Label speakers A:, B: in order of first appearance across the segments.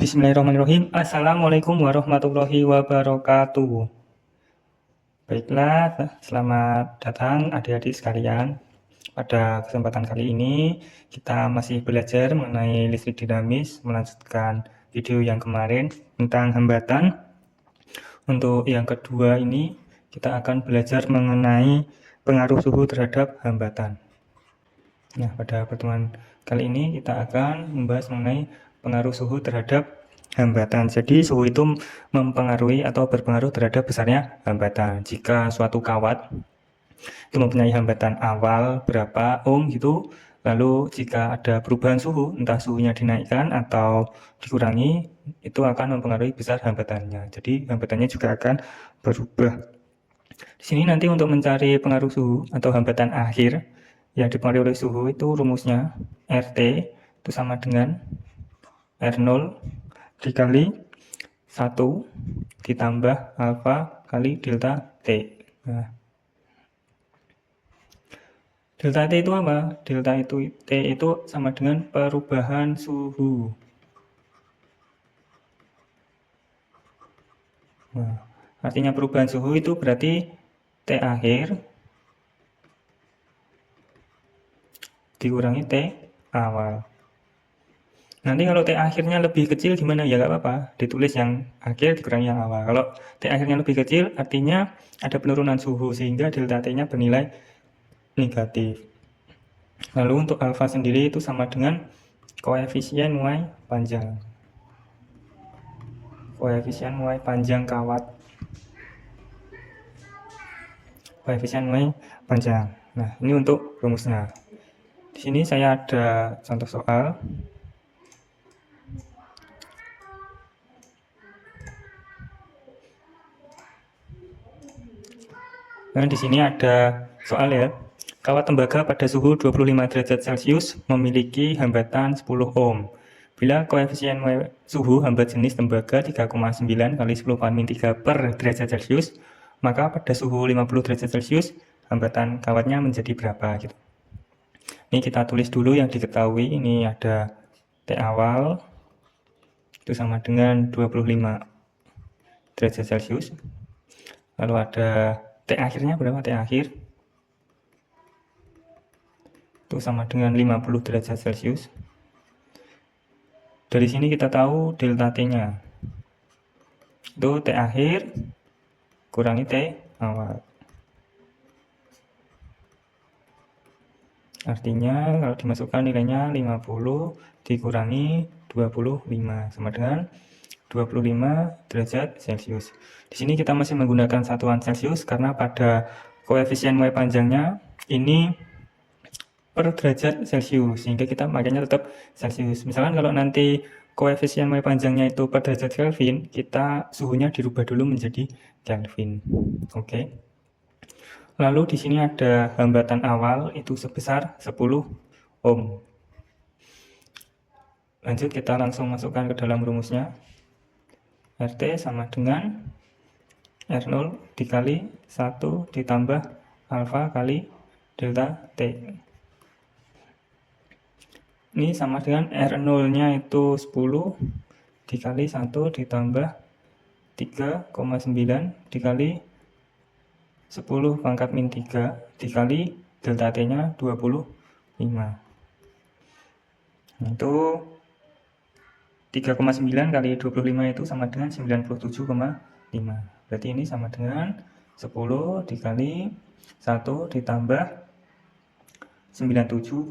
A: Bismillahirrahmanirrahim. Assalamualaikum warahmatullahi wabarakatuh. Baiklah, selamat datang adik-adik sekalian. Pada kesempatan kali ini, kita masih belajar mengenai listrik dinamis, melanjutkan video yang kemarin tentang hambatan. Untuk yang kedua ini, kita akan belajar mengenai pengaruh suhu terhadap hambatan. Nah, pada pertemuan kali ini kita akan membahas mengenai pengaruh suhu terhadap hambatan. Jadi suhu itu mempengaruhi atau berpengaruh terhadap besarnya hambatan. Jika suatu kawat itu mempunyai hambatan awal berapa ohm gitu, lalu jika ada perubahan suhu, entah suhunya dinaikkan atau dikurangi, itu akan mempengaruhi besar hambatannya. Jadi hambatannya juga akan berubah. Di sini nanti untuk mencari pengaruh suhu atau hambatan akhir yang dipengaruhi oleh suhu itu rumusnya RT itu sama dengan R0 dikali 1 ditambah alfa kali delta T. Nah, delta T itu apa? Delta T itu sama dengan perubahan suhu. Nah, artinya perubahan suhu itu berarti T akhir dikurangi T awal. Nanti kalau T akhirnya lebih kecil gimana? Ya nggak apa-apa, ditulis yang akhir dikurangi yang awal. Kalau T akhirnya lebih kecil, artinya ada penurunan suhu, sehingga delta T-nya bernilai negatif. Lalu untuk alfa sendiri itu sama dengan koefisien Y panjang. Koefisien Y panjang kawat. Koefisien Y panjang. Nah, ini untuk rumusnya. Di sini saya ada contoh soal. Nah, di sini ada soal ya. Kawat tembaga pada suhu 25 derajat Celcius memiliki hambatan 10 ohm. Bila koefisien suhu hambat jenis tembaga 3,9 kali 10 min 3 per derajat Celcius, maka pada suhu 50 derajat Celcius hambatan kawatnya menjadi berapa gitu. Ini kita tulis dulu yang diketahui. Ini ada T awal itu sama dengan 25 derajat Celcius. Lalu ada T akhirnya berapa? T akhir itu sama dengan 50 derajat Celcius. Dari sini kita tahu delta T-nya. Itu T akhir kurangi T awal. Artinya kalau dimasukkan nilainya 50 dikurangi 25 sama dengan 25 derajat Celcius. Di sini kita masih menggunakan satuan Celcius karena pada koefisien Y panjangnya ini per derajat Celcius, sehingga kita makanya tetap Celcius. Misalkan kalau nanti koefisien Y panjangnya itu per derajat Kelvin, kita suhunya dirubah dulu menjadi Kelvin. Oke. Lalu di sini ada hambatan awal itu sebesar 10 ohm. Lanjut kita langsung masukkan ke dalam rumusnya. RT sama dengan R0 dikali 1 ditambah alfa kali delta T. Ini sama dengan R0-nya itu 10 dikali 1 ditambah 3,9 dikali 10 pangkat min 3 dikali delta T-nya 25. Nah, itu 3,9 kali 25 itu sama dengan 97,5. Berarti ini sama dengan 10 dikali 1 ditambah 97,5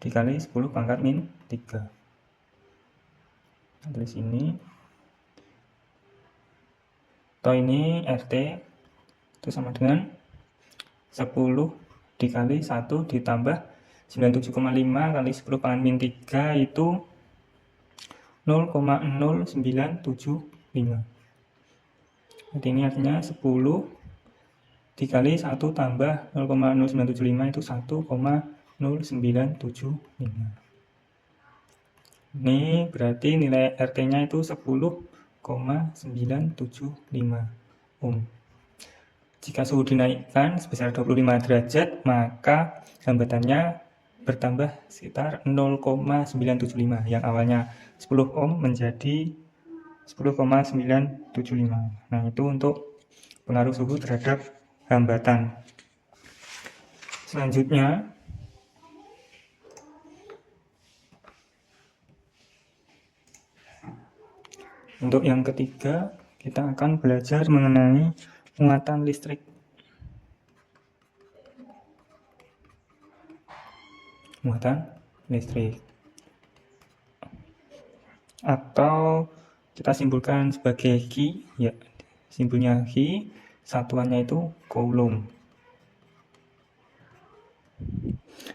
A: dikali 10 pangkat min 3. Tulis ini. Atau ini RT itu sama dengan 10 dikali 1 ditambah 97,5 kali 10 pangkat min 3 itu 0,0975. Jadi ini artinya 10 dikali 1 tambah 0,0975 itu 1,0975. Ini berarti nilai RT-nya itu 10,975 ohm. Jika suhu dinaikkan sebesar 25 derajat, maka hambatannya bertambah sekitar 0,975, yang awalnya 10 ohm menjadi 10,975. Nah, itu untuk pengaruh suhu terhadap hambatan. Selanjutnya, untuk yang ketiga, kita akan belajar mengenai muatan listrik. Muatan listrik, atau kita simpulkan sebagai Ki, ya, simbolnya Ki, satuannya itu Coulomb.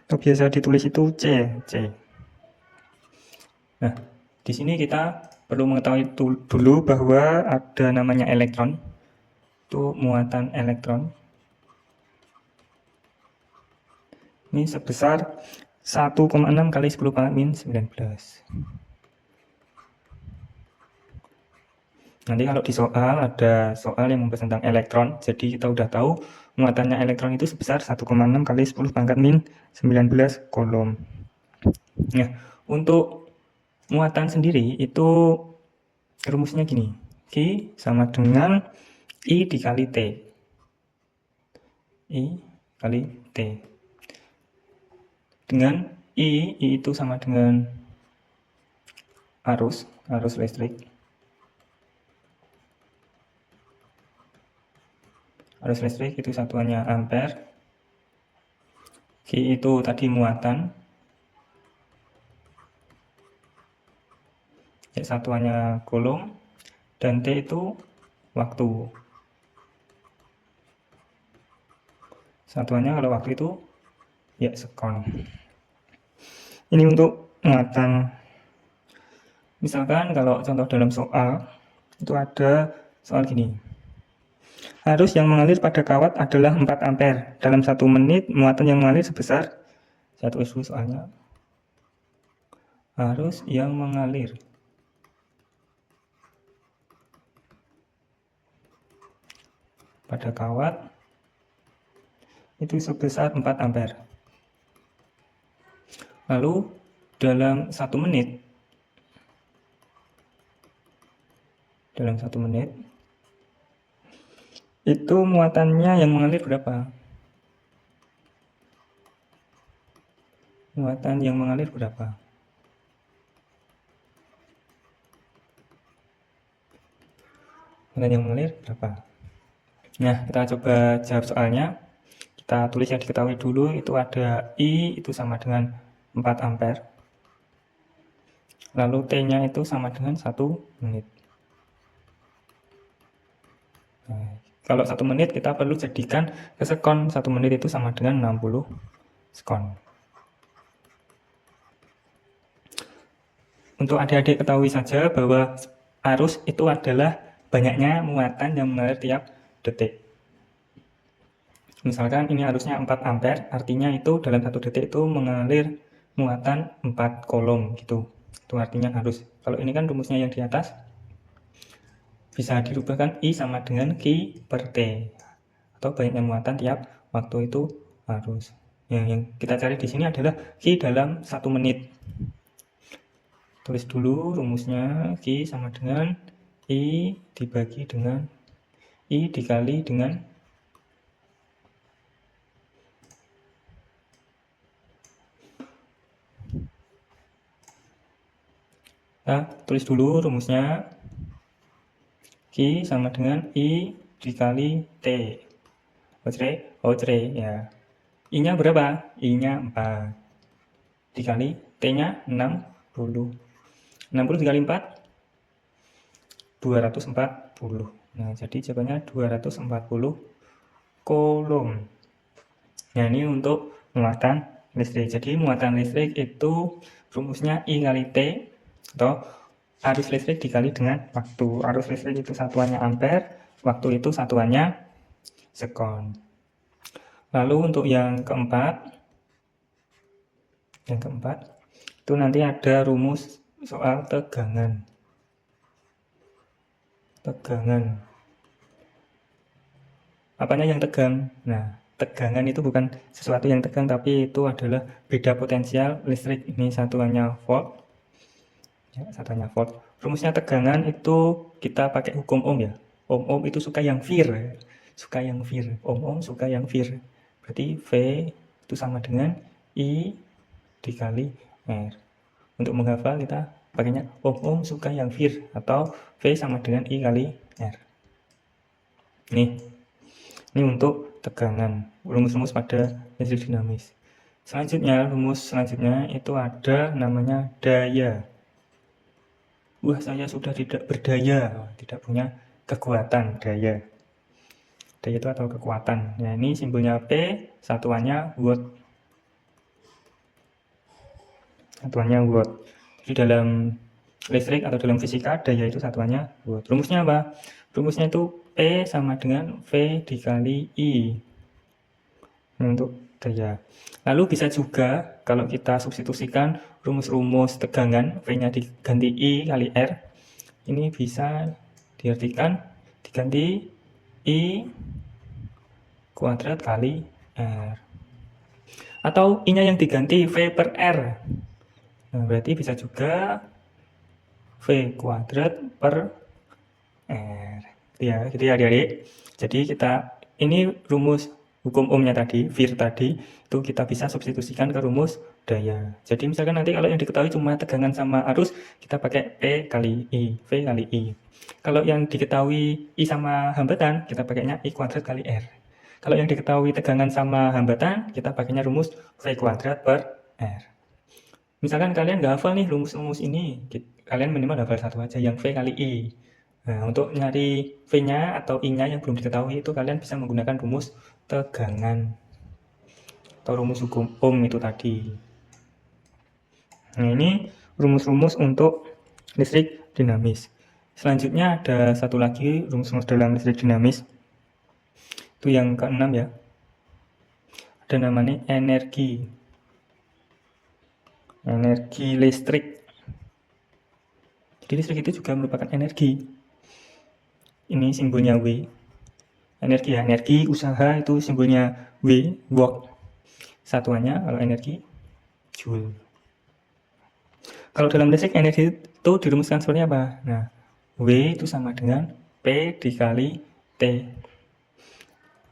A: Itu biasa ditulis itu C. Nah, di sini kita perlu mengetahui dulu bahwa ada namanya elektron, itu muatan elektron. Ini sebesar 1,6 kali 10 pangkat min 19. Nanti kalau di soal ada soal yang membahas tentang elektron, jadi kita udah tahu muatannya elektron itu sebesar 1,6 kali 10 pangkat min 19 Coulomb. Nah, untuk muatan sendiri itu rumusnya gini, Q sama dengan I dikali T. I kali T. Dengan I itu sama dengan arus listrik. Arus listrik itu satuannya ampere. Q itu tadi muatan. Ya, satuannya Coulomb. Dan T itu waktu. Satuannya kalau waktu itu ya sekon. Ini untuk muatan. Misalkan kalau contoh dalam soal itu ada soal gini. Arus yang mengalir pada kawat adalah 4 ampere. Dalam 1 menit muatan yang mengalir sebesar, saya tulis dulu soalnya. Arus yang mengalir pada kawat itu sebesar 4 ampere. Lalu dalam 1 menit itu muatannya yang mengalir berapa? Muatan yang mengalir berapa? Muatan yang mengalir berapa? Nah, kita coba jawab soalnya. Kita tulis yang diketahui dulu, itu ada I itu sama dengan 4 ampere. Lalu T-nya itu sama dengan 1 menit. Nah, kalau 1 menit kita perlu jadikan ke sekon. 1 menit itu sama dengan 60 sekon. Untuk adik-adik ketahui saja bahwa arus itu adalah banyaknya muatan yang mengalir tiap detik. Misalkan ini arusnya 4 ampere, artinya itu dalam 1 detik itu mengalir muatan 4 Coulomb gitu. Itu artinya arus. Kalau ini kan rumusnya yang di atas bisa dirubahkan I sama dengan Q per T, atau banyaknya muatan tiap waktu itu arus. Yang kita cari di sini adalah Q dalam 1 menit. Tulis dulu rumusnya, Q sama dengan I dibagi dengan I dikali dengan tulis dulu rumusnya, Q sama dengan I dikali T. Ojre ya. I-nya berapa? I-nya 4. Dikali T-nya 60. 60 dikali 4 240. Nah, jadi jawabannya 240 Coulomb. Nah, ini untuk muatan listrik. Jadi muatan listrik itu rumusnya I kali T, atau arus listrik dikali dengan waktu. Arus listrik itu satuannya ampere, waktu itu satuannya sekon. Lalu untuk yang keempat itu nanti ada rumus soal tegangan. Apanya yang tegang? Nah, tegangan itu bukan sesuatu yang tegang, tapi itu adalah beda potensial listrik. Ini satuannya volt, ya, satuannya volt. Rumusnya tegangan itu kita pakai hukum Ohm ya. Ohm itu suka yang vir, suka yang vir. Ohm suka yang vir. Berarti V itu sama dengan I dikali R. Untuk menghafal kita pakainya Ohm suka yang vir, atau V sama dengan I kali R. Ini untuk tegangan, rumus-rumus pada listrik dinamis. Selanjutnya, rumus selanjutnya itu ada namanya daya. Wah, saya sudah tidak berdaya, tidak punya kekuatan, daya. Daya itu atau kekuatan. Nah, ini simbolnya P, satuannya watt. Satuannya watt. Jadi dalam listrik atau dalam fisika, daya itu satuannya watt. Rumusnya apa? Rumusnya itu P sama dengan V dikali I. Untuk daya. Lalu bisa juga kalau kita substitusikan rumus-rumus tegangan, V-nya diganti I kali R, ini bisa diartikan diganti I kuadrat kali R. Atau I-nya yang diganti V per R. Nah, berarti bisa juga V kuadrat per R. Ya, gitu ya adik-adik. Jadi ini rumus hukum Ohmnya tadi, vir tadi, itu kita bisa substitusikan ke rumus daya. Jadi misalkan nanti kalau yang diketahui cuma tegangan sama arus, kita pakai P kali I, V kali I. Kalau yang diketahui I sama hambatan, kita pakainya I kuadrat kali R. Kalau yang diketahui tegangan sama hambatan, kita pakainya rumus V kuadrat per R. Misalkan kalian nggak hafal nih rumus-rumus ini, kalian minimal hafal satu aja, yang V kali I. Nah, untuk nyari V-nya atau I-nya yang belum diketahui itu kalian bisa menggunakan rumus tegangan atau rumus hukum Ohm itu tadi. Nah, ini rumus-rumus untuk listrik dinamis. Selanjutnya ada satu lagi rumus-rumus dalam listrik dinamis. Itu yang keenam ya. Ada namanya energi. Energi listrik. Jadi listrik itu juga merupakan energi. Ini simbolnya W. Energi ya, energi usaha itu simbolnya W, watt. Satuannya kalau energi joule. Kalau dalam listrik energi itu dirumuskan seperti apa? Nah, W itu sama dengan P dikali T.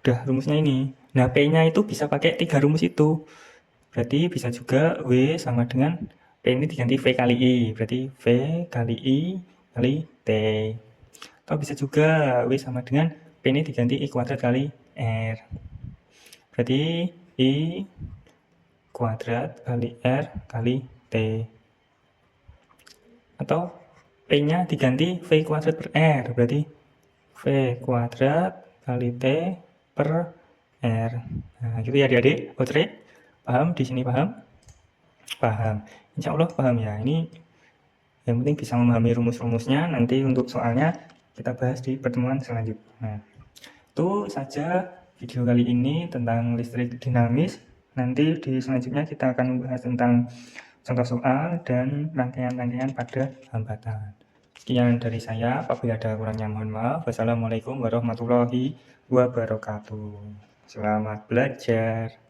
A: Udah rumusnya ini. Nah, P-nya itu bisa pakai 3 rumus itu. Berarti bisa juga W sama dengan P ini diganti V kali I. Berarti V kali I kali T. Atau bisa juga W sama dengan P ini diganti I kuadrat kali R. Berarti I kuadrat kali R kali T. Atau P-nya diganti V kuadrat per R. Berarti V kuadrat kali T per R. Nah, gitu ya adik-adik. Oke, paham? Di sini paham? Paham. Insya Allah paham ya. Ini yang penting bisa memahami rumus-rumusnya. Nanti untuk soalnya kita bahas di pertemuan selanjutnya. Nah, itu saja video kali ini tentang listrik dinamis. Nanti di selanjutnya kita akan membahas tentang contoh soal dan rangkaian-rangkaian pada hambatan. Sekian dari saya. Apabila ada kurangnya mohon maaf. Wassalamualaikum warahmatullahi wabarakatuh. Selamat belajar.